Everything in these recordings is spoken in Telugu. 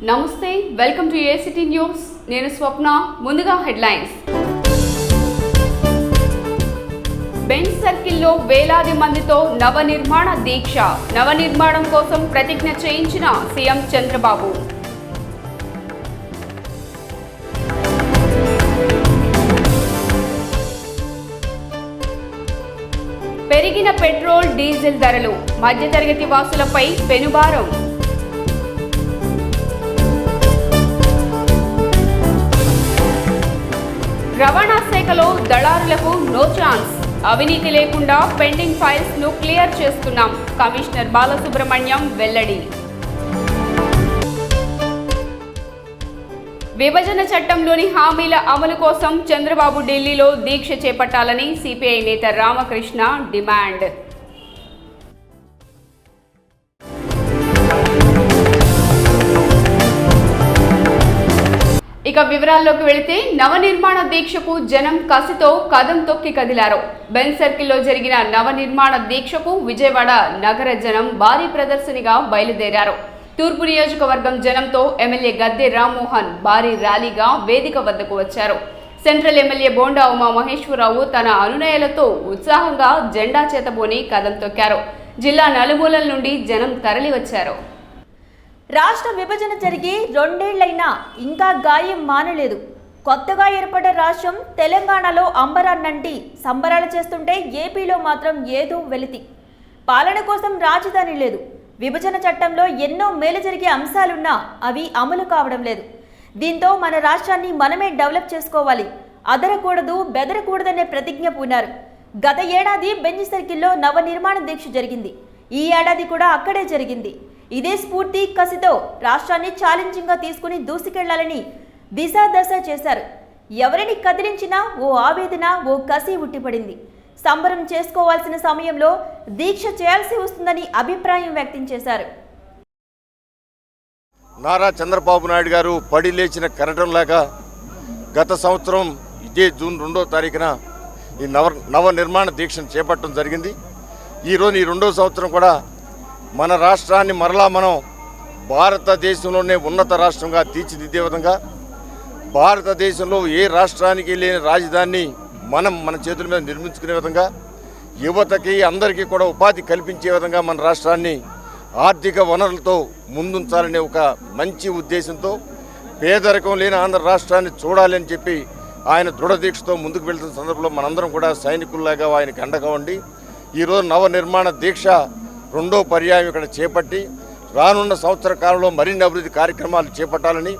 నమస్తే, వెల్కమ్ టు ఏసిటీ న్యూస్. నేను స్వప్న. ముందుగా హెడ్లైన్స్. బెంచ్ సర్కిల్లో వేలాది మందితో నవనిర్మాణ దీక్ష. నవనిర్మాణం కోసం ప్రతిజ్ఞ చేయించిన సీఎం చంద్రబాబు. పెరిగిన పెట్రోల్, డీజిల్ ధరలు మధ్యతరగతి వాసులపై పెనుభారం. రవాణా శాఖలో దళారులకు నో ఛాన్స్. అవినీతి లేకుండా పెండింగ్ ఫైల్స్ ను క్లియర్ చేస్తున్నాం. కమిషనర్ బాలసుబ్రహ్మణ్యం వెల్లడి. విభజన చట్టంలోని హామీల అమలు కోసం చంద్రబాబు ఢిల్లీలో దీక్ష చేపట్టాలని సిపిఐ నేత రామకృష్ణ డిమాండ్. ఇక వివరాల్లోకి వెళితే నవనిర్మాణ దీక్షకు జనం కసితో కదం తొక్కి కదిలారు. బెంచ్ సర్కిల్లో జరిగిన నవనిర్మాణ దీక్షకు విజయవాడ నగర జనం భారీ ప్రదర్శనగా బయలుదేరారు. తూర్పు నియోజకవర్గం జనంతో ఎమ్మెల్యే గద్దె రామ్మోహన్ భారీ ర్యాలీగా వేదిక వద్దకు వచ్చారు. సెంట్రల్ ఎమ్మెల్యే బోండా ఉమా మహేశ్వరరావు తన అనునయులతో ఉత్సాహంగా జెండా చేతబోని కదం తొక్కారు. జిల్లా నలుమూలల నుండి జనం తరలి వచ్చారు. రాష్ట్ర విభజన జరిగి 2 ఏళ్లైనా ఇంకా గాయం మానలేదు. కొత్తగా ఏర్పడ్డ రాష్ట్రం తెలంగాణలో అంబరాన్నంటి సంబరాలు చేస్తుంటే ఏపీలో మాత్రం ఏదో వెలితి. పాలన కోసం రాజధాని లేదు. విభజన చట్టంలో ఎన్నో మేలు జరిగే అంశాలున్నా అవి అమలు కావడం లేదు. దీంతో మన రాష్ట్రాన్ని మనమే డెవలప్ చేసుకోవాలి, అదరకూడదు, బెదరకూడదనే ప్రతిజ్ఞ పూనారు. గత ఏడాది బెంచ్ సర్కిల్లో నవనిర్మాణ దీక్ష జరిగింది. ఈ ఏడాది కూడా అక్కడే జరిగింది. ఇదే స్ఫూర్తి, కసితో రాష్ట్రాన్ని ఛాలెంజింగ్గా తీసుకుని దూసుకెళ్లాలని దిశాదశ చేశారు. ఎవరిని కదిలించినా ఓ ఆవేదన, ఓ కసి ఉట్టిపడింది. సంబరం చేసుకోవాల్సిన సమయంలో దీక్ష చేయాల్సి వస్తుందని అభిప్రాయం వ్యక్తం చేశారు. నారా చంద్రబాబు నాయుడు గారు పడి లేచిన కెరటంలాగా గత సంవత్సరం ఇదే జూన్ 2వ తారీఖున ఈ నవనిర్మాణ దీక్షను చేపట్టడం జరిగింది. ఈరోజు ఈ 2వ సంవత్సరం కూడా మన రాష్ట్రాన్ని మరలా మనం భారతదేశంలోనే ఉన్నత రాష్ట్రంగా తీర్చిదిద్దే విధంగా, భారతదేశంలో ఏ రాష్ట్రానికి లేని రాజధానిని మన చేతుల మీద నిర్మించుకునే విధంగా, యువతకి అందరికీ కూడా ఉపాధి కల్పించే విధంగా మన రాష్ట్రాన్ని ఆర్థిక వనరులతో ముందుంచాలనే ఒక మంచి ఉద్దేశంతో పేదరికం లేని ఆంధ్ర రాష్ట్రాన్ని చూడాలని చెప్పి ఆయన దృఢదీక్షతో ముందుకు వెళ్తున్న సందర్భంలో మనందరం కూడా సైనికుల్లాగా ఆయనకు అండగా ఉండి ఈరోజు నవనిర్మాణ దీక్ష 2వ పర్యాయం ఇక్కడ చేపట్టి రానున్న సంవత్సర కాలంలో మరిన్ని అభివృద్ధి కార్యక్రమాలు చేపట్టాలని,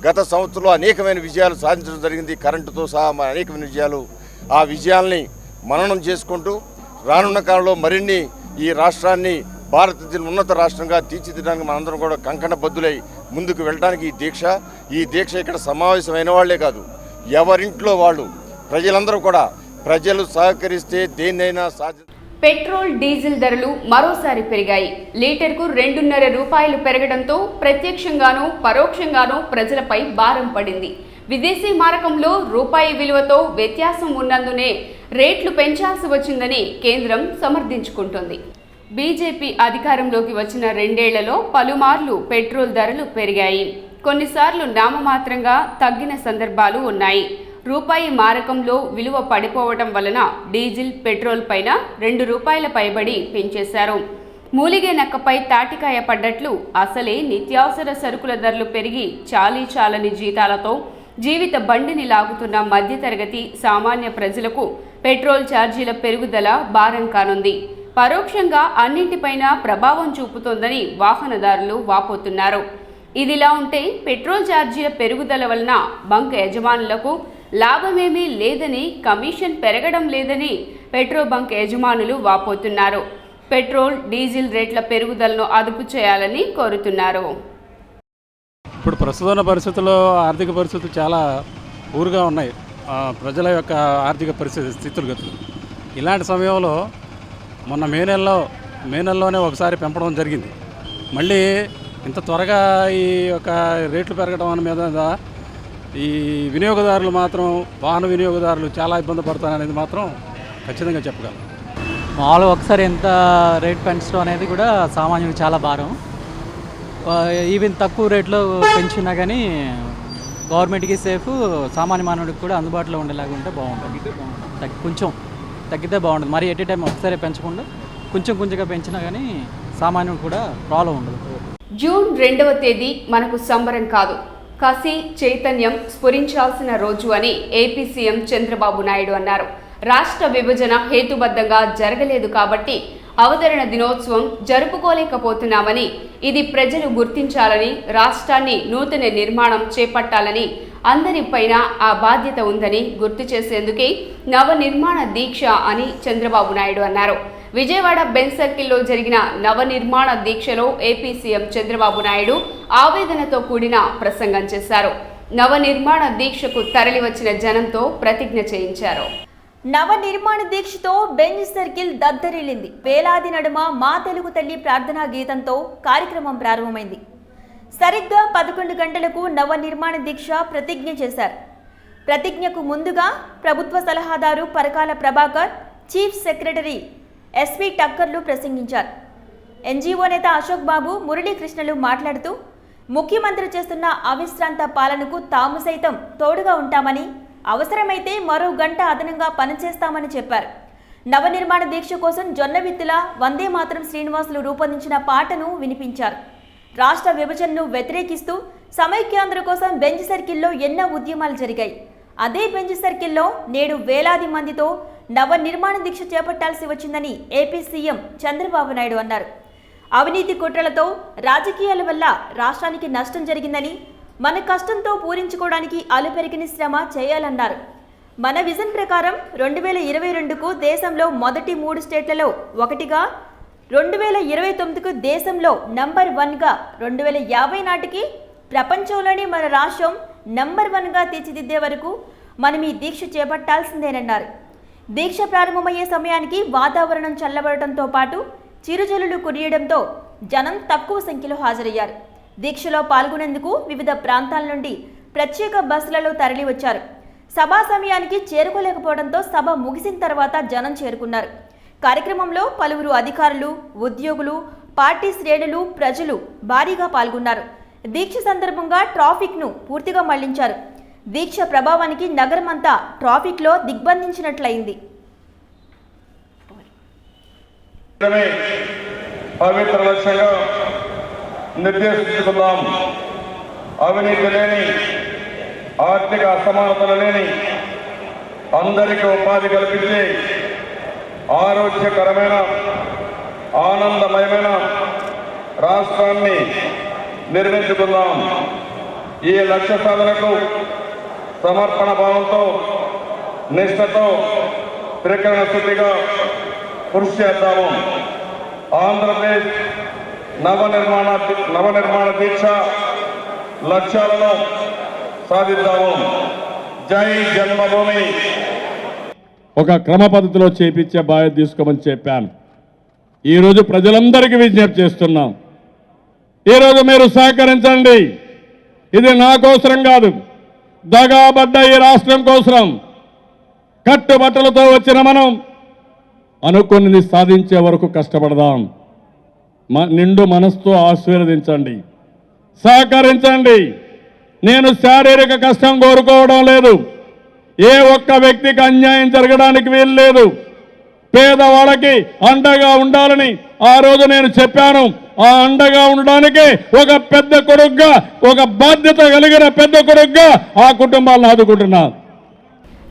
గత సంవత్సరంలో అనేకమైన విజయాలు సాధించడం జరిగింది. కరెంటుతో సహా అనేకమైన విజయాలు, ఆ విజయాల్ని మననం చేసుకుంటూ రానున్న కాలంలో మరిన్ని ఈ రాష్ట్రాన్ని భారతదేశం ఉన్నత రాష్ట్రంగా తీర్చిదిద్దడానికి మనందరం కూడా కంకణబద్దులై ముందుకు వెళ్ళడానికి ఈ దీక్ష ఇక్కడ సమావేశమైన వాళ్లే కాదు, ఎవరింట్లో వాళ్ళు ప్రజలందరూ కూడా ప్రజలు సహకరిస్తే దేన్నైనా సాధి. పెట్రోల్, డీజిల్ ధరలు మరోసారి పెరిగాయి. లీటర్కు 2.5 రూపాయలు పెరగడంతో ప్రత్యక్షంగానూ పరోక్షంగానూ ప్రజలపై భారం పడింది. విదేశీ మారకంలో రూపాయి విలువతో వ్యత్యాసం ఉన్నందునే రేట్లు పెంచాల్సి వచ్చిందని కేంద్రం సమర్థించుకుంటోంది. బీజేపీ అధికారంలోకి వచ్చిన 2 ఏళ్లలో పలుమార్లు పెట్రోల్ ధరలు పెరిగాయి. కొన్నిసార్లు నామమాత్రంగా తగ్గిన సందర్భాలు ఉన్నాయి. రూపాయి మారకంలో విలువ పడిపోవటం వలన డీజిల్, పెట్రోల్ పైన 2 రూపాయల పైబడి పెంచేశారు. మూలిగే నక్కపై తాటికాయ పడ్డట్లు అసలే నిత్యావసర సరుకుల ధరలు పెరిగి చాలని జీతాలతో జీవిత బండిని లాగుతున్న మధ్యతరగతి సామాన్య ప్రజలకు పెట్రోల్ ఛార్జీల పెరుగుదల భారం కానుంది. పరోక్షంగా అన్నింటిపైన ప్రభావం చూపుతోందని వాహనదారులు వాపోతున్నారు. ఇదిలా ఉంటే పెట్రోల్ ఛార్జీల పెరుగుదల వలన బంక్ యజమానులకు లాభమేమీ లేదని, కమిషన్ పెరగడం లేదని పెట్రోల్ బంక్ యజమానులు వాపోతున్నారు. పెట్రోల్, డీజిల్ రేట్ల పెరుగుదలను అదుపు చేయాలని కోరుతున్నారు. ఇప్పుడు ప్రస్తుత పరిస్థితుల్లో ఆర్థిక పరిస్థితులు చాలా ఊరుగా ఉన్నాయి. ప్రజల యొక్క ఆర్థిక పరిస్థితి స్థితిగతులు ఇలాంటి సమయంలో మొన్న మే నెలలోనే ఒకసారి పెంపడం జరిగింది. మళ్ళీ ఇంత త్వరగా ఈ యొక్క రేట్లు పెరగడం అనే మీద ఈ వినియోగదారులు మాత్రం, వాహన వినియోగదారులు చాలా ఇబ్బంది పడతారనేది మాత్రం ఖచ్చితంగా చెప్పగలం. మామూలుగా ఒకసారి ఎంత రేట్ పెంచడం అనేది కూడా సామాన్యుడికి చాలా భారం. ఈవెన్ తక్కువ రేట్లో పెంచినా కానీ గవర్నమెంట్కి సేఫ్, సామాన్య మానవుడికి కూడా అందుబాటులో ఉండేలాగా ఉంటే బాగుంటుంది. కొంచెం తగ్గితే బాగుంటుంది. మరి ఎట్ ఏ టైం ఒకసారి పెంచకుండా కొంచెంగా పెంచినా కానీ సామాన్యుడు కూడా ప్రాబ్లం ఉండదు. జూన్ 2వ తేదీ మనకు సంబరం కాదు, కసి చైతన్యం స్ఫురించాల్సిన రోజు అని ఏపీ సీఎం చంద్రబాబు నాయుడు అన్నారు. రాష్ట్ర విభజన హేతుబద్ధంగా జరగలేదు కాబట్టి అవతరణ దినోత్సవం జరుపుకోలేకపోతున్నామని, ఇది ప్రజలు గుర్తించాలని, రాష్ట్రాన్ని నూతన నిర్మాణం చేపట్టాలని అందరిపైన ఆ బాధ్యత ఉందని గుర్తు చేసేందుకే నవనిర్మాణ దీక్ష అని చంద్రబాబు నాయుడు అన్నారు. విజయవాడ బెంజ్ సర్కిల్లో జరిగిన నవనిర్మాణ దీక్షలో ఏపీ సీఎం చంద్రబాబు నాయుడు ఆవేదనతో కూడిన ప్రసంగం చేశారు. నవనిర్మాణ దీక్షకు తరలివచ్చిన జనంతో ప్రతిజ్ఞ చేయించారు. నవనిర్మాణ దీక్షతో బెంజ్ సర్కిల్ దద్దరిల్లింది. వేలాది నడుమ మా తెలుగు తల్లి ప్రార్థనా గీతంతో కార్యక్రమం ప్రారంభమైంది. సరిగ్గా 11 గంటలకు నవనిర్మాణ దీక్ష ప్రతిజ్ఞ చేశారు. ప్రతిజ్ఞకు ముందుగా ప్రభుత్వ సలహాదారు Parakala Prabhakar, chief secretary SV టక్కర్లు ప్రసంగించారు. ఎన్జీఓ నేత అశోక్ బాబు, మురళీకృష్ణలు మాట్లాడుతూ ముఖ్యమంత్రి చేస్తున్న అవిశ్రాంత పాలనకు తాము సైతం తోడుగా ఉంటామని, అవసరమైతే మరో గంట అదనంగా పనిచేస్తామని చెప్పారు. నవనిర్మాణ దీక్ష కోసం జొన్నవిత్తుల వందే మాతరం శ్రీనివాసులు రూపొందించిన పాటను వినిపించారు. రాష్ట్ర విభజనను వ్యతిరేకిస్తూ సమైక్యాంధ్ర కోసం బెంజ్ సర్కిల్లో ఎన్నో ఉద్యమాలు జరిగాయి. అదే బెంజ్ సర్కిల్లో నేడు వేలాది మందితో నవనిర్మాణ దీక్ష చేపట్టాల్సి వచ్చిందని ఏపీ సీఎం చంద్రబాబు నాయుడు అన్నారు. అవినీతి కుట్రలతో రాజకీయాల వల్ల రాష్ట్రానికి నష్టం జరిగిందని, మన కష్టంతో పూరించుకోవడానికి అలుపెరిగిన శ్రమ చేయాలన్నారు. మన విజన్ ప్రకారం 2022కు దేశంలో మొదటి 3 స్టేట్లలో ఒకటిగా, 2029కు దేశంలో నంబర్ 1గా, 2050 నాటికి ప్రపంచంలోనే మన రాష్ట్రం నంబర్ 1గా తీర్చిదిద్దే వరకు మనం ఈ దీక్ష చేపట్టాల్సిందేనన్నారు. దీక్ష ప్రారంభమయ్యే సమయానికి వాతావరణం చల్లబడటంతో పాటు చిరుజల్లులు కురియడంతో జనం తక్కువ సంఖ్యలో హాజరయ్యారు. దీక్షలో పాల్గొనేందుకు వివిధ ప్రాంతాల నుండి ప్రత్యేక బస్సులలో తరలివచ్చారు. సభా సమయానికి చేరుకోలేకపోవడంతో సభ ముగిసిన తర్వాత జనం చేరుకున్నారు. కార్యక్రమంలో పలువురు అధికారులు, ఉద్యోగులు, పార్టీ శ్రేణులు, ప్రజలు భారీగా పాల్గొన్నారు. దీక్ష సందర్భంగా ట్రాఫిక్ను పూర్తిగా మళ్లించారు. దీక్ష ప్రభావానికి నగరమంతా ట్రాఫిక్లో దిగ్బంధించినట్లయింది. పవిత్ర లక్ష్యంగా నిర్దేశించుకుందాం. అవినీతి లేని, ఆర్థిక అసమానతలు లేని, అందరికీ ఉపాధి కల్పించి ఆరోగ్యకరమైన, ఆనందమయమైన రాష్ట్రాన్ని నిర్మించుకుందాం. ఈ లక్ష్య సాధనకు సమర్పణ భావంతో, నిష్ఠతో, త్రికరణ శుద్ధిగా కృషి చేద్దాము. ఆంధ్రప్రదేశ్ నవనిర్మాణ దీక్ష లక్ష్యాలను సాధిద్దాము. జై జన్మభూమి. ఒక క్రమ పద్ధతిలో చేపించే బాధ్యత తీసుకోమని చెప్పాను. ఈరోజు ప్రజలందరికీ విజ్ఞప్తి చేస్తున్నాం. ఈరోజు మీరు సహకరించండి. ఇది నా కోసరం కాదు, దగాబడ్డ ఈ రాష్ట్రం కోసరం. కట్టుబట్టలతో వచ్చిన మనం అనుకున్నది సాధించే వరకు కష్టపడదాం. నిండు మనసుతో ఆశీర్వదించండి, సహకరించండి. నేను శారీరక కష్టం కోరుకోవడం లేదు. ఏ ఒక్క వ్యక్తికి అన్యాయం జరగడానికి వీలు లేదు. పేదవాళ్ళకి అండగా ఉండాలని ఆ రోజు నేను చెప్పాను. ఆ అండగా ఉండడానికి ఒక పెద్ద కొడుకుగా, ఒక బాధ్యత కలిగిన పెద్ద కొడుకుగా ఆ కుటుంబాలను ఆదుకుంటున్నా.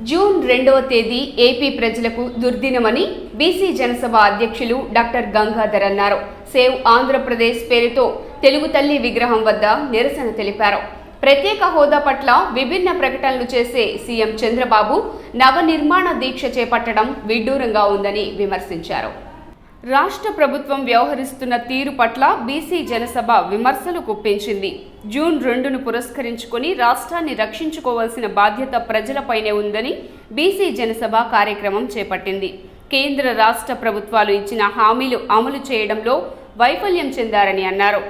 జూన్ 2వ తేదీ ఏపీ ప్రజలకు దుర్దినమని బీసీ జనసభ అధ్యక్షులు డాక్టర్ గంగాధర్ అన్నారు. సేవ్ ఆంధ్రప్రదేశ్ పేరుతో తెలుగు తల్లి విగ్రహం వద్ద నిరసన తెలిపారు. ప్రత్యేక హోదా పట్ల విభిన్న ప్రకటనలు చేసే సీఎం చంద్రబాబు నవనిర్మాణ దీక్ష చేపట్టడం విడ్డూరంగా ఉందని విమర్శించారు. రాష్ట్ర ప్రభుత్వం వ్యవహరిస్తున్న తీరు పట్ల బీసీ జనసభ విమర్శలు గుప్పించింది. జూన్ 2ను పురస్కరించుకొని రాష్ట్రాన్ని రక్షించుకోవాల్సిన బాధ్యత ప్రజలపైనే ఉందని బీసీ జనసభ కార్యక్రమం చేపట్టింది. కేంద్ర రాష్ట్ర ప్రభుత్వాలు ఇచ్చిన హామీలు అమలు చేయడంలో వైఫల్యం చెందారని అన్నారు.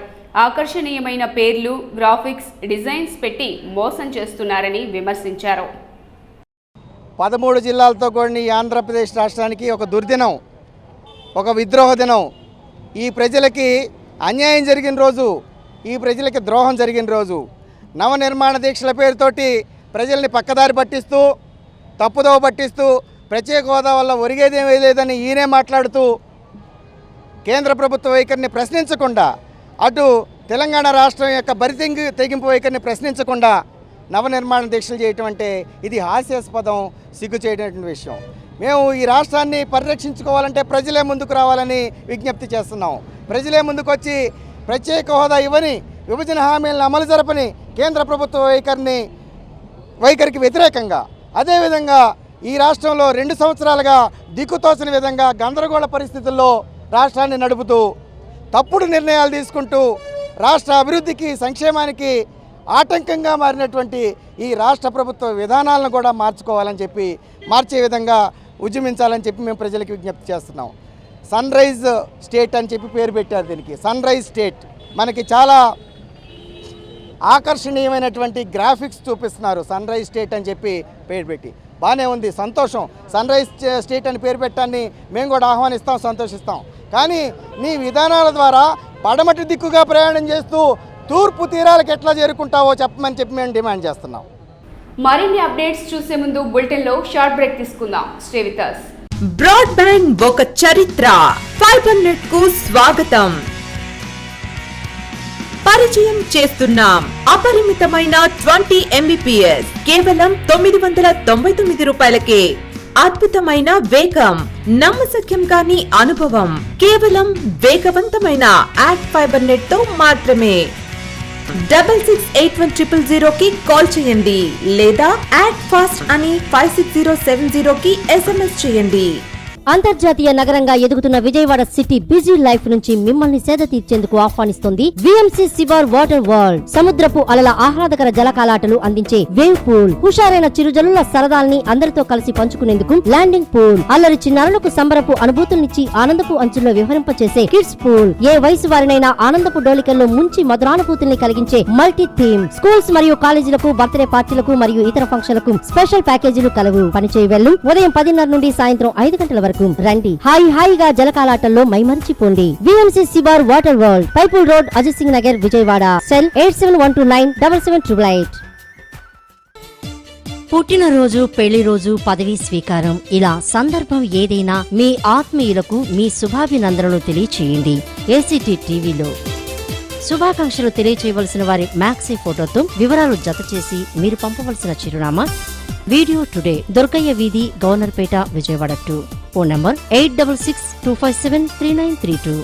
ఆకర్షణీయమైన పేర్లు, గ్రాఫిక్స్, డిజైన్స్ పెట్టి మోసం చేస్తున్నారని విమర్శించారు. 13 జిల్లాలతో కూడిన ఈ ఆంధ్రప్రదేశ్ రాష్ట్రానికి ఒక దుర్దినం, ఒక విద్రోహ దినం. ఈ ప్రజలకి అన్యాయం జరిగిన రోజు, ఈ ప్రజలకి ద్రోహం జరిగిన రోజు. నవనిర్మాణ దీక్షల పేరుతోటి ప్రజల్ని పక్కదారి పట్టిస్తూ, తప్పుదోవ పట్టిస్తూ, ప్రత్యేక హోదా వల్ల ఒరిగేదేమీ లేదని ఈయనే మాట్లాడుతూ కేంద్ర ప్రభుత్వ వైఖరిని ప్రశ్నించకుండా, అటు తెలంగాణ రాష్ట్రం యొక్క తెగింపు వైఖరిని ప్రశ్నించకుండా నవనిర్మాణ దీక్షలు చేయటం అంటే ఇది హాస్యాస్పదం, సిగ్గు చేయటువంటి విషయం. మేము ఈ రాష్ట్రాన్ని పరిరక్షించుకోవాలంటే ప్రజలే ముందుకు రావాలని విజ్ఞప్తి చేస్తున్నాం. ప్రజలే ముందుకు వచ్చి ప్రత్యేక హోదా ఇవ్వని, విభజన హామీలను అమలు జరపని కేంద్ర ప్రభుత్వ వైఖరికి వ్యతిరేకంగా, అదేవిధంగా ఈ రాష్ట్రంలో 2 సంవత్సరాలుగా దిక్కుతోచని విధంగా గందరగోళ పరిస్థితుల్లో రాష్ట్రాన్ని నడుపుతూ తప్పుడు నిర్ణయాలు తీసుకుంటూ రాష్ట్ర అభివృద్ధికి, సంక్షేమానికి ఆటంకంగా మారినటువంటి ఈ రాష్ట్ర ప్రభుత్వ విధానాలను కూడా మార్చే విధంగా ఉద్యమించాలని చెప్పి మేము ప్రజలకు విజ్ఞప్తి చేస్తున్నాం. సన్ రైజ్ స్టేట్ అని చెప్పి పేరు పెట్టారు దీనికి. సన్ రైజ్ స్టేట్ మనకి చాలా ఆకర్షణీయమైనటువంటి గ్రాఫిక్స్ చూపిస్తున్నారు. సన్ రైజ్ స్టేట్ అని చెప్పి పేరు పెట్టి బాగానే ఉంది, సంతోషం. సన్ రైజ్ స్టేట్ అని పేరు పెట్టాన్ని మేము కూడా ఆహ్వానిస్తాం, సంతోషిస్తాం. కానీ నీ విధానాల ద్వారా పడమటి దిక్కుగా ప్రయాణం చేస్తూ తూర్పు తీరాలకు ఎట్లా చేరుకుంటావో చెప్పమని చెప్పి మేము డిమాండ్ చేస్తున్నాం. మరిన్ని అప్డేట్స్ చూసే ముందు బులెటిన్లో షార్ట్ బ్రేక్ తీసుకుందాం. Stay with us. బ్రాడ్బ్యాండ్ ఒక చరిత్ర. ఫైబర్ నెట్ కు స్వాగతం. పరిచయం చేస్తున్నాం అపరిమితమైన 20 Mbps కేవలం 999 రూపాయలకే. అద్భుతమైన వేగం, నమ్మశక్యం కాని అనుభవం కేవలం వేగవంతమైన యాడ్ ఫైబర్ నెట్ తో మాత్రమే. 668100 కి కాల్ చేయండి లేదా యాడ్ ఫాస్ట్ అని 56070 కి SMS చేయండి. అంతర్జాతీయ నగరంగా ఎదుగుతున్న విజయవాడ సిటీ బిజీ లైఫ్ నుంచి మిమ్మల్ని సేద తీర్చేందుకు ఆహ్వానిస్తోంది విఎంసి సివార్ వాటర్ వరల్డ్. సముద్రపు అలల ఆహ్లాదకర జలకాలాటలు అందించే వేవ్ పూల్, హుషారైన చిరుజల్లుల సరదాల్ని అందరితో కలిసి పంచుకునేందుకు ల్యాండింగ్ పూల్, అల్లరి చిన్నారులకు సంబరపు అనుభూతుల్నిచ్చి ఆనందపు అంచుల్లో విహరింపచేసే కిడ్స్ పూల్, ఏ వయసు వారినైనా ఆనందపు డోలికల్లో ముంచి మధురానుభూతుల్ని కలిగించే మల్టీ థీమ్, స్కూల్స్ మరియు కాలేజీలకు, బర్త్డే పార్టీలకు మరియు ఇతర ఫంక్షన్లకు స్పెషల్ ప్యాకేజీలు కలవు. పనిచేయ వెళ్ళు ఉదయం 10:30 నుండి సాయంత్రం 5 గంటల వరకు. రండి, హాయిగా జలకాలాటల్లో మైమరిచిపోండి. విఎంసి సివార్ water world, Pipul road, Ajit Singh Nagar, Vijayawada. Cell 8712977888. పుట్టినరోజు, పెళ్లి రోజు, పదవీ స్వీకారం, ఇలా సందర్భం ఏదైనా మీ ఆత్మీయులకు మీ శుభాభినందనలు తెలియచేయండి. ఏసీటీ టీవీలో శుభాకాంక్షలు తెలియచేయవలసిన వారి మ్యాక్సీ ఫోటోతో వివరాలు జత చేసి మీరు పంపవలసిన చిరునామా వీడియో టుడే, దుర్గయ్య వీధి, గవర్నర్పేట, విజయవాడ 2. Phone number 8662573932.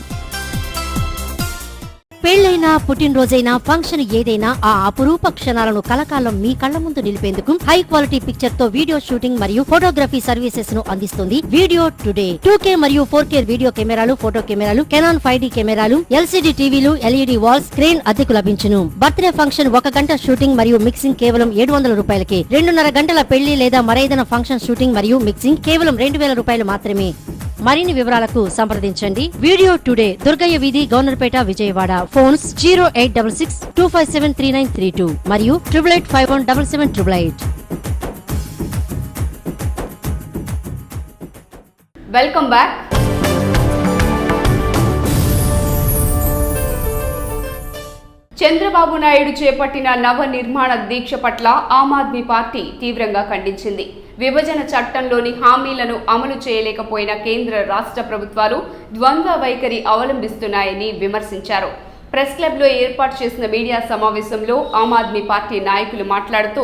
పెళ్లైనా, పుట్టినరోజైనా, ఫంక్షన్ ఏదైనా ఆ అపురూప క్షణాలను కలకాలం మీ కళ్ల ముందు నిలిపేందుకు హై క్వాలిటీ పిక్చర్ తో వీడియో షూటింగ్ మరియు ఫోటోగ్రఫీ సర్వీసెస్ ను అందిస్తుంది వీడియో టుడే. 2K మరియు 4K వీడియో కెమెరాలు, ఫోటో కెమెరాలు, కెనాన్ 5D కెమెరాలు, LCD టీవీలు, LED వాల్స్, స్క్రీన్ అద్దెకు లభించును. బర్త్డే ఫంక్షన్ 1 గంట షూటింగ్ మరియు మిక్సింగ్ కేవలం 700 రూపాయలకే. 2.5 గంటల పెళ్లి లేదా మరేదైనా ఫంక్షన్ షూటింగ్ మరియు మిక్సింగ్ కేవలం 2000 రూపాయలు మాత్రమే. మరిన్ని వివరాలకు సంప్రదించండి. వీడియో టుడే, దుర్గయ్య వీధి, గవర్నర్పేట, విజయవాడ. ఫోన్స్ 086625733932 మరియు 8851777888. Welcome back. చంద్రబాబు నాయుడు చేపట్టిన నవ నిర్మాణ దీక్ష పట్ల ఆమ్ ఆద్మీ పార్టీ తీవ్రంగా ఖండించింది. విభజన చట్టంలోని హామీలను అమలు చేయలేకపోయిన కేంద్ర, రాష్ట్ర ప్రభుత్వాలు ద్వంద్వ వైఖరి అవలంబిస్తున్నాయని విమర్శించారు. ప్రెస్ క్లబ్లో ఏర్పాటు చేసిన మీడియా సమావేశంలో ఆమ్ ఆద్మీ పార్టీ నాయకులు మాట్లాడుతూ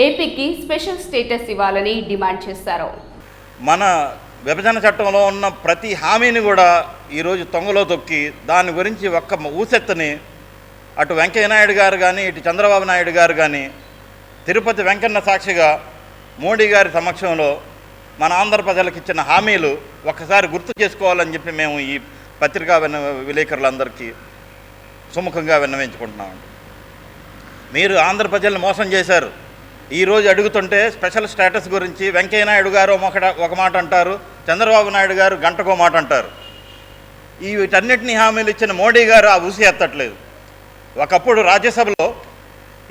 ఏపీకి స్పెషల్ స్టేటస్ ఇవ్వాలని డిమాండ్ చేశారు. మన విభజన చట్టంలో ఉన్న ప్రతి హామీని కూడా ఈరోజు తొంగలో తొక్కి దాని గురించి ఒక్క ఊసెత్తని అటు వెంకయ్యనాయుడు గారు కానీ, ఇటు చంద్రబాబు నాయుడు గారు కానీ తిరుపతి వెంకన్న సాక్షిగా మోడీ గారి సమక్షంలో మన ఆంధ్ర ప్రజలకు ఇచ్చిన హామీలు ఒక్కసారి గుర్తు చేసుకోవాలని చెప్పి మేము ఈ పత్రికా విలేకరులందరికీ సుముఖంగా విన్నవించుకుంటున్నామండి. మీరు ఆంధ్ర ప్రజలను మోసం చేశారు. ఈరోజు అడుగుతుంటే స్పెషల్ స్టేటస్ గురించి వెంకయ్యనాయుడు గారు ఒక మాట అంటారు, చంద్రబాబు నాయుడు గారు గంటకో మాట అంటారు. వీటన్నిటినీ హామీలు ఇచ్చిన మోడీ గారు ఆ ఊసి ఎత్తట్లేదు. ఒకప్పుడు రాజ్యసభలో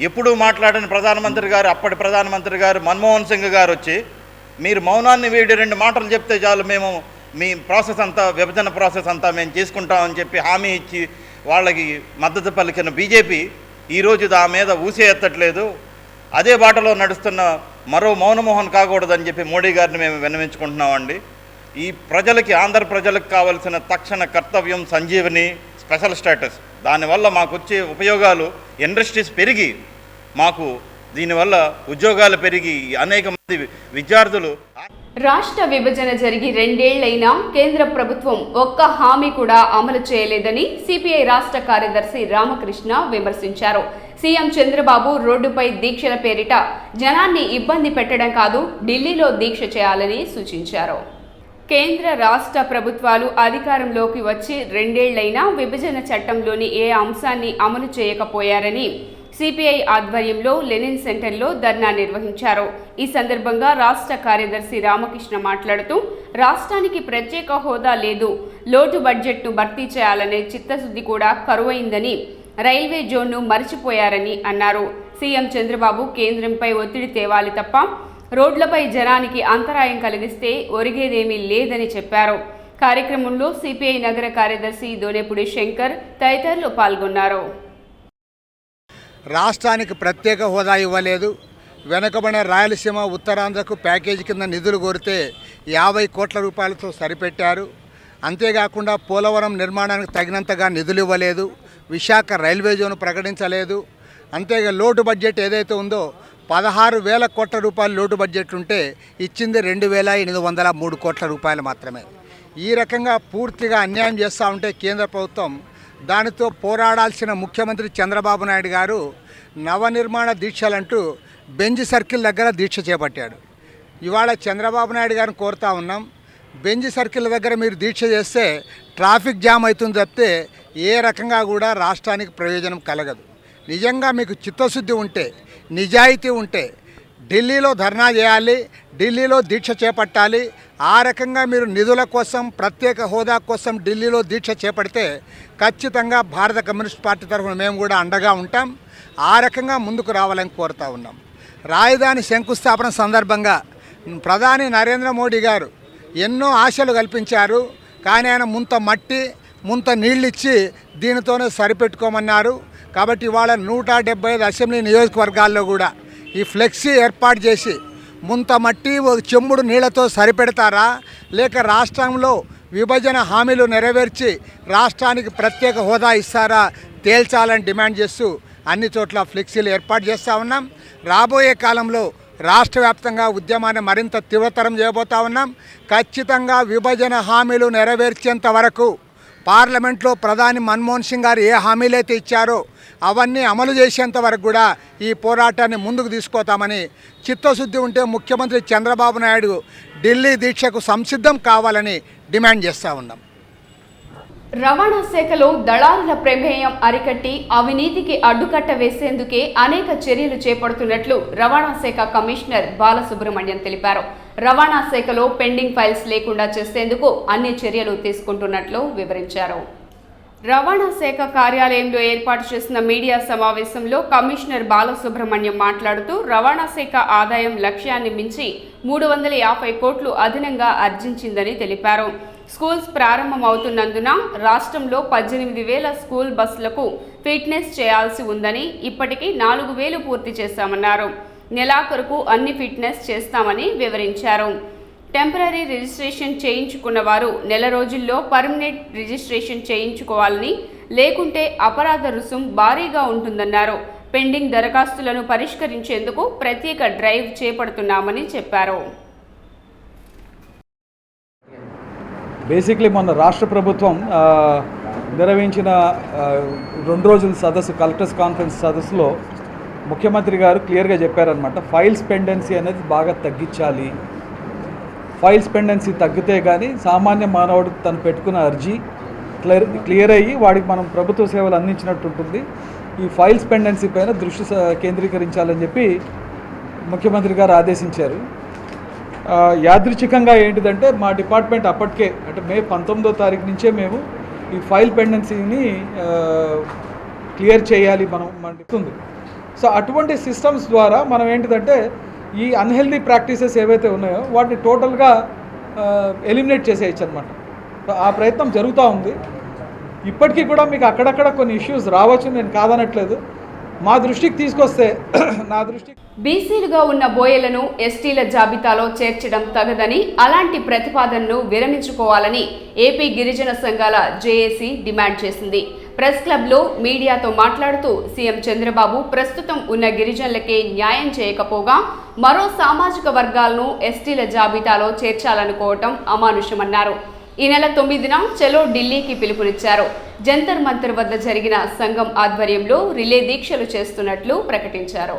ఎప్పుడూ మాట్లాడిన ప్రధానమంత్రి గారు, అప్పటి ప్రధానమంత్రి గారు మన్మోహన్ సింగ్ గారు వచ్చి మీరు మౌనాన్ని వీడి 2 మాటలు చెప్తే చాలు, మేము మీ ప్రాసెస్ అంతా, విభజన ప్రాసెస్ అంతా మేము చేసుకుంటామని చెప్పి హామీ ఇచ్చి వాళ్ళకి మద్దతు పలికిన బీజేపీ ఈరోజు దాని మీద ఊసే ఎత్తట్లేదు. అదే బాటలో నడుస్తున్న మరో మౌనమోహన్ కాకూడదని చెప్పి మోడీ గారిని మేము విన్నవించుకుంటున్నామండి. ఈ ప్రజలకి, ఆంధ్ర ప్రజలకు కావలసిన తక్షణ కర్తవ్యం సంజీవని స్పెషల్ స్టేటస్. దానివల్ల మాకు వచ్చే ఉపయోగాలు, ఇండస్ట్రీస్ పెరిగి మాకు దీనివల్ల ఉద్యోగాలు పెరిగి అనేక మంది విద్యార్థులు. రాష్ట్ర విభజన జరిగి 2 ఏళ్లైనా కేంద్ర ప్రభుత్వం ఒక్క హామీ కూడా అమలు చేయలేదని సిపిఐ రాష్ట్ర కార్యదర్శి రామకృష్ణ విమర్శించారు. సీఎం చంద్రబాబు రోడ్డుపై దీక్షల పేరిట జనాన్ని ఇబ్బంది పెట్టడం కాదు, ఢిల్లీలో దీక్ష చేయాలని సూచించారు. కేంద్ర రాష్ట్ర ప్రభుత్వాలు అధికారంలోకి వచ్చి 2 ఏళ్లైనా విభజన చట్టంలోని ఏ అంశాన్ని అమలు చేయకపోయారని సిపిఐ ఆధ్వర్యంలో లెనిన్ సెంటర్లో ధర్నా నిర్వహించారు. ఈ సందర్భంగా రాష్ట్ర కార్యదర్శి రామకృష్ణ మాట్లాడుతూ, రాష్ట్రానికి ప్రత్యేక హోదా లేదు, లోటు బడ్జెట్ను భర్తీ చేయాలనే చిత్తశుద్ధి కూడా కరువైందని, రైల్వే జోన్ను మరిచిపోయారని అన్నారు. సీఎం చంద్రబాబు కేంద్రంపై ఒత్తిడి తేవాలి తప్ప రోడ్లపై జనానికి అంతరాయం కలిగిస్తే ఒరిగేదేమీ లేదని చెప్పారు. కార్యక్రమంలో సిపిఐ నగర కార్యదర్శి దోనేపుడి శంకర్ తదితరులు పాల్గొన్నారు. రాష్ట్రానికి ప్రత్యేక హోదా ఇవ్వలేదు, వెనుకబడిన రాయలసీమ, ఉత్తరాంధ్రకు ప్యాకేజీ కింద నిధులు కోరితే 50 కోట్ల రూపాయలతో సరిపెట్టారు. అంతేకాకుండా పోలవరం నిర్మాణానికి తగినంతగా నిధులు ఇవ్వలేదు, విశాఖ రైల్వే జోన్ ప్రకటించలేదు. అంతేగా లోటు బడ్జెట్ ఏదైతే ఉందో 16,000 కోట్ల రూపాయలు లోటు బడ్జెట్ ఉంటే ఇచ్చింది 2,803 కోట్ల రూపాయలు మాత్రమే. ఈ రకంగా పూర్తిగా అన్యాయం చేస్తూ ఉంటే కేంద్ర ప్రభుత్వం, దానితో పోరాడాల్సిన ముఖ్యమంత్రి చంద్రబాబు నాయుడు గారు నవనిర్మాణ దీక్షలంటూ బెంజ్ సర్కిల్ దగ్గర దీక్ష చేపట్టాడు. ఇవాళ చంద్రబాబు నాయుడు గారిని కోరుతా ఉన్నాం, బెంజ్ సర్కిల్ దగ్గర మీరు దీక్ష చేస్తే ట్రాఫిక్ జామ్ అవుతుంది తప్పితే ఏ రకంగా కూడా రాష్ట్రానికి ప్రయోజనం కలగదు. నిజంగా మీకు చిత్తశుద్ధి ఉంటే, నిజాయితీ ఉంటే ఢిల్లీలో ధర్నా చేయాలి, ఢిల్లీలో దీక్ష చేపట్టాలి. ఆ రకంగా మీరు నిధుల కోసం, ప్రత్యేక హోదా కోసం ఢిల్లీలో దీక్ష చేపడితే ఖచ్చితంగా భారత కమ్యూనిస్ట్ పార్టీ తరఫున మేము కూడా అండగా ఉంటాం. ఆ రకంగా ముందుకు రావాలని కోరుతా ఉన్నాం. రాజధాని శంకుస్థాపన సందర్భంగా ప్రధాని నరేంద్ర మోడీ గారు ఎన్నో ఆశలు కల్పించారు. కానీ ఆయన ముంత మట్టి, ముంత నీళ్ళు ఇచ్చి దీనితోనే సరిపెట్టుకోమన్నారు. కాబట్టి ఇవాళ 175 అసెంబ్లీ నియోజకవర్గాల్లో కూడా ఈ ఫ్లెక్సీ ఏర్పాటు చేసి ముంత మట్టి, ఒక చెంబుడు నీళ్లతో సరిపెడతారా, లేక రాష్ట్రంలో విభజన హామీలు నెరవేర్చి రాష్ట్రానికి ప్రత్యేక హోదా ఇస్తారా తేల్చాలని డిమాండ్ చేస్తూ అన్ని చోట్ల ఫ్లెక్సీలు ఏర్పాటు చేస్తూ ఉన్నాం. రాబోయే కాలంలో రాష్ట్ర వ్యాప్తంగా ఉద్యమాన్ని మరింత తీవ్రతరం చేయబోతా ఉన్నాం. ఖచ్చితంగా విభజన హామీలు నెరవేర్చేంత వరకు పార్లమెంట్లో ప్రధాని మన్మోహన్ సింగ్ గారు ఏ హామీలైతే ఇచ్చారో అవన్నీ అమలు చేసేంత వరకు కూడా ఈ పోరాటాన్ని ముందుకు తీసుకుపోతామని, చిత్తశుద్ధి ఉంటే ముఖ్యమంత్రి చంద్రబాబు నాయుడు ఢిల్లీ దీక్షకు సంసిద్ధం కావాలని డిమాండ్ చేస్తూ ఉన్నాం. రవాణా శాఖలో దళారుల ప్రమేయం అరికట్టి అవినీతికి అడ్డుకట్ట వేసేందుకే అనేక చర్యలు చేపడుతున్నట్లు రవాణా శాఖ కమిషనర్ బాలసుబ్రహ్మణ్యం తెలిపారు. రవాణా శాఖలో పెండింగ్ ఫైల్స్ లేకుండా చేసేందుకు అన్ని చర్యలు తీసుకుంటున్నట్లు వివరించారు. రవాణా శాఖ కార్యాలయంలో ఏర్పాటు చేసిన మీడియా సమావేశంలో కమిషనర్ బాలసుబ్రహ్మణ్యం మాట్లాడుతూ, రవాణా శాఖ ఆదాయం లక్ష్యాన్ని మించి 350 కోట్లు అదనంగా ఆర్జించిందని తెలిపారు. స్కూల్స్ ప్రారంభమవుతున్నందున రాష్ట్రంలో 18,000 స్కూల్ బస్సులకు ఫిట్నెస్ చేయాల్సి ఉందని, ఇప్పటికీ 4,000 పూర్తి చేశామన్నారు. నెలాఖరుకు అన్ని ఫిట్నెస్ చేస్తామని వివరించారు. టెంపరరీ రిజిస్ట్రేషన్ చేయించుకున్న వారు నెల రోజుల్లో పర్మనెంట్ రిజిస్ట్రేషన్ చేయించుకోవాలని, లేకుంటే అపరాధ రుసుం భారీగా ఉంటుందన్నారు. పెండింగ్ దరఖాస్తులను పరిష్కరించేందుకు ప్రత్యేక డ్రైవ్ చేపడుతున్నామని చెప్పారు. బేసిక్లీ మొన్న రాష్ట్ర ప్రభుత్వం నిర్వహించిన 2 రోజుల సదస్సు, కలెక్టర్స్ కాన్ఫరెన్స్ సదస్సులో ముఖ్యమంత్రి గారు క్లియర్గా చెప్పారనమాట, ఫైల్స్ పెండెన్సీ అనేది బాగా తగ్గించాలి. ఫైల్స్ పెండెన్సీ తగ్గితే కానీ సామాన్య మానవుడు తను పెట్టుకున్న అర్జీ క్లియర్ అయ్యి వాడికి మనం ప్రభుత్వ సేవలు అందించినట్టు ఉంటుంది. ఈ ఫైల్స్ పెండెన్సీ పైన దృష్టి కేంద్రీకరించాలని చెప్పి ముఖ్యమంత్రి గారు ఆదేశించారు. యాదృచ్ఛికంగా ఏంటిదంటే మా డిపార్ట్మెంట్ అప్పటికే అంటే మే 19వ తారీఖు నుంచే మేము ఈ ఫైల్ పెండెన్సీని క్లియర్ చేయాలి మనం ఉంది. సో అటువంటి సిస్టమ్స్ ద్వారా మనం ఏంటిదంటే ఈ అన్హెల్దీ ప్రాక్టీసెస్ ఏవైతే ఉన్నాయో వాటిని టోటల్గా ఎలిమినేట్ చేసేయచ్చు అనమాట. ఆ ప్రయత్నం జరుగుతూ ఉంది. ఇప్పటికీ కూడా మీకు అక్కడక్కడ కొన్ని ఇష్యూస్ రావచ్చు, నేను కాదనట్లేదు. మా దృష్టికి తీసుకొస్తే నా దృష్టికి బీసీలుగా ఉన్న బోయలను ఎస్టీల జాబితాలో చేర్చడం తగదని, అలాంటి ప్రతిపాదనను విరమించుకోవాలని ఏపీ గిరిజన సంఘాల జేఏసీ డిమాండ్ చేసింది. ప్రెస్ క్లబ్లో మీడియాతో మాట్లాడుతూ సీఎం చంద్రబాబు ప్రస్తుతం ఉన్న గిరిజనులకే న్యాయం చేయకపోగా మరో సామాజిక వర్గాలను ఎస్టీల జాబితాలో చేర్చాలనుకోవటం అమానుషమన్నారు. ఈ నెల 9న చలో ఢిల్లీకి పిలుపునిచ్చారు. జంతర్ మంతర్ వద్ద జరిగిన సంఘం ఆధ్వర్యంలో రిలే దీక్షలు చేస్తున్నట్లు ప్రకటించారు.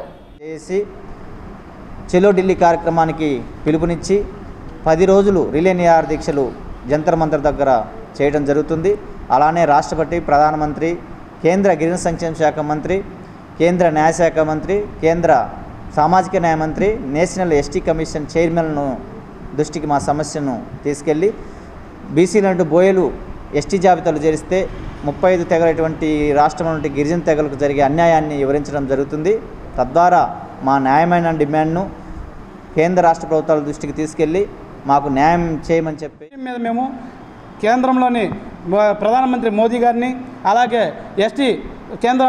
చలో ఢిల్లీ కార్యక్రమానికి పిలుపునిచ్చి 10 రోజులు రిలే నిరాహార దీక్షలు జంతర్ మంతర్ దగ్గర చేయడం జరుగుతుంది. అలానే రాష్ట్రపతి, ప్రధానమంత్రి, కేంద్ర గిరిజన సంక్షేమ శాఖ మంత్రి, కేంద్ర న్యాయశాఖ మంత్రి, కేంద్ర సామాజిక న్యాయ మంత్రి, నేషనల్ ఎస్టీ కమిషన్ చైర్మన్ను దృష్టికి మా సమస్యను తీసుకెళ్ళి బీసీలంటూ బోయలు ఎస్టీ జాబితాలు చేరిస్తే 35 తెగలటువంటి రాష్ట్రం నుండి గిరిజన తెగలకు జరిగే అన్యాయాన్ని వివరించడం జరుగుతుంది. తద్వారా మా న్యాయమైన డిమాండ్ను కేంద్ర రాష్ట్ర ప్రభుత్వాల దృష్టికి తీసుకెళ్ళి మాకు న్యాయం చేయమని చెప్పి మీద మేము కేంద్రంలోని ప్రధానమంత్రి మోదీ గారిని, అలాగే ఎస్టీ కేంద్ర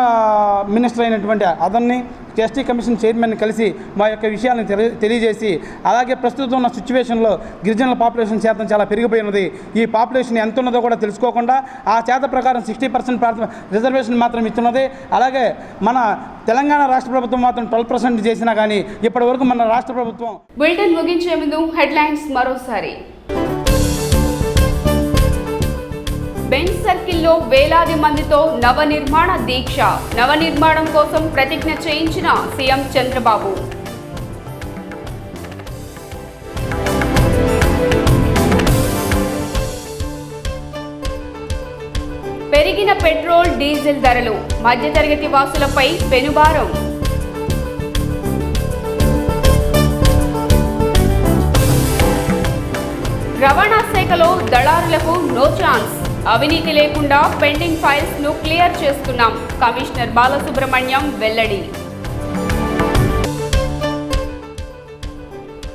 మినిస్టర్ అయినటువంటి అతన్ని, ఎస్టీ కమిషన్ చైర్మన్ని కలిసి మా యొక్క విషయాలను తెలియజేసి, అలాగే ప్రస్తుతం ఉన్న సిచ్యువేషన్లో గిరిజనుల పాపులేషన్ శాతం చాలా పెరిగిపోయినది. ఈ పాపులేషన్ ఎంత ఉన్నదో కూడా తెలుసుకోకుండా ఆ శాత ప్రకారం 60% రిజర్వేషన్ మాత్రం ఇస్తున్నది. అలాగే మన తెలంగాణ రాష్ట్ర ప్రభుత్వం మాత్రం 12% చేసినా కానీ ఇప్పటి వరకు మన రాష్ట్ర ప్రభుత్వం. బులెటిన్ ముగించే ముందు హెడ్లైన్స్ మరోసారి. బెంచ్ సర్కిల్లో వేలాది మందితో నవనిర్మాణ దీక్ష. నవనిర్మాణం కోసం ప్రతిజ్ఞ చేయించిన సీఎం చంద్రబాబు. పెరిగిన పెట్రోల్, డీజిల్ ధరలు. మధ్యతరగతి వాసులపై పెనుభారం. రవాణా శాఖలో దళారులకు నో ఛాన్స్. అవినీతి లేకుండా పెండింగ్ ఫైల్స్ ను క్లియర్ చేస్తున్నాం. కమిషనర్ బాలసుబ్రహ్మణ్యం వెల్లడి.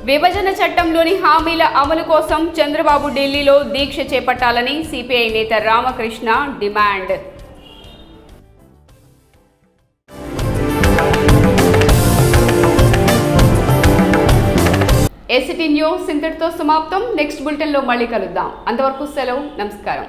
విభజన చట్టంలోని హామీల అమలు కోసం చంద్రబాబు ఢిల్లీలో దీక్ష చేపట్టాలని సిపిఐ నేత రామకృష్ణ డిమాండ్. ఏసీటీ న్యూస్ ఇంతటితో సమాప్తం. నెక్స్ట్ బులెటిన్లో మళ్ళీ కలుద్దాం. అంతవరకు సెలవు. నమస్కారం.